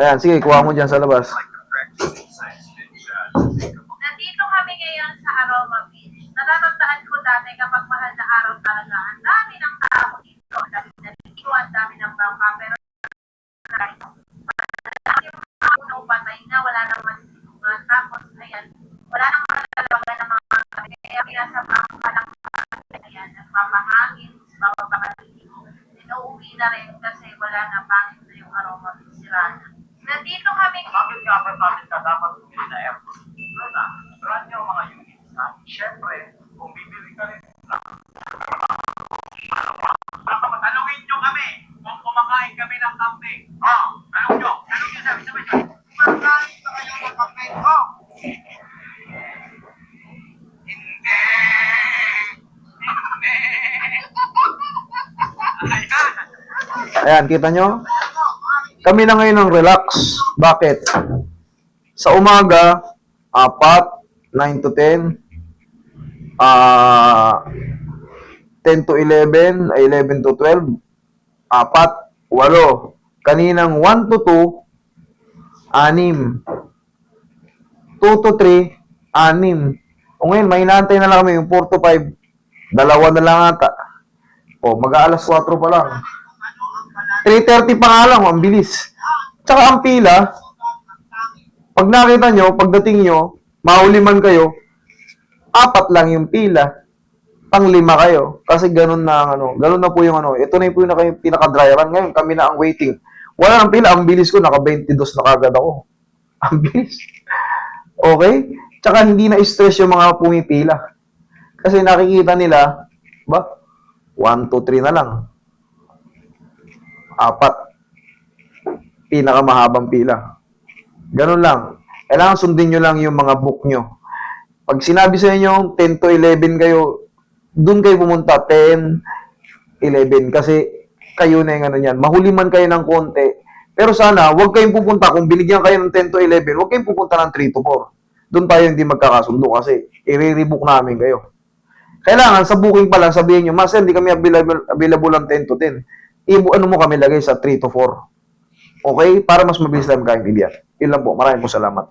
Ayan, sige, kuha mo dyan sa labas. Nandito kami ngayon sa Aroma Beach. Natatandaan ko dati kapag mahal na araw talaga, ang dami ng tao dito, ang dami ng dito, ang dami ng bangka, pero yung mga unang patay na, wala naman tapos, ayan, wala naman talaga ng mga kaya pinasa bangka ng ayan, nagpapahangin, bababakaligo. Inuuwi na rin kasi wala na pangit na yung Aroma Beach sirana. Nandito kami. Bakit nga ba natin ka dapat bumili na aircon? Una, brand new ang mga units na. Siyempre, kung bibili ka rin na. Tanungin nyo kami kung kumakain kami ng kambing. Oh, tanong nyo. Tanong nyo, sabi. Kumakain ba kayo ng kambing? Oh. Hindi. Ayan, kita nyo? Kami na ngayon ng relax. Bakit? Sa umaga, 4, 9 to 10, 10 to 11, 11 to 12, 4, 8. Kaninang 1 to 2, 6. 2 to 3, 6. O ngayon, may inaantay na lang kami yung 4 to 5, 2 na lang ata. O, mag-aalas 4 pa lang. 3:30 pa nga lang, ang bilis. Tsaka ang pila, pag nakita nyo, pagdating nyo, mahuli man kayo, 4 lang yung pila. Pang 5 kayo. Kasi ganun na, ganun na po yung ito na po yung pinaka-dry run. Ngayon, kami na ang waiting. Wala nang pila, ang bilis ko, naka-22 na kagad ako. Ang bilis. Okay? Tsaka hindi na stress yung mga pumipila. Kasi nakikita nila, 1, 2, 3 na lang. 4. Pinakamahabang pila. Ganun lang. Kailangan sundin nyo lang yung mga book nyo. Pag sinabi sa inyo, 10 to 11 kayo, dun kayo pumunta, 10, 11. Kasi kayo na yung yan. Mahuli man kayo ng konti. Pero sana, huwag kayong pupunta. Kung binigyan kayo ng 10 to 11, huwag kayong pupunta ng 3 to 4. Doon tayo hindi magkakasundo kasi i-rebook namin kayo. Kailangan sa booking pa lang sabihin nyo, Master, hindi kami available ng 10 to 10. Ano mo kami lagay sa 3 to 4. Okay? Para mas mabilis lang kaintindihan. Yun lang po. Maraming po salamat.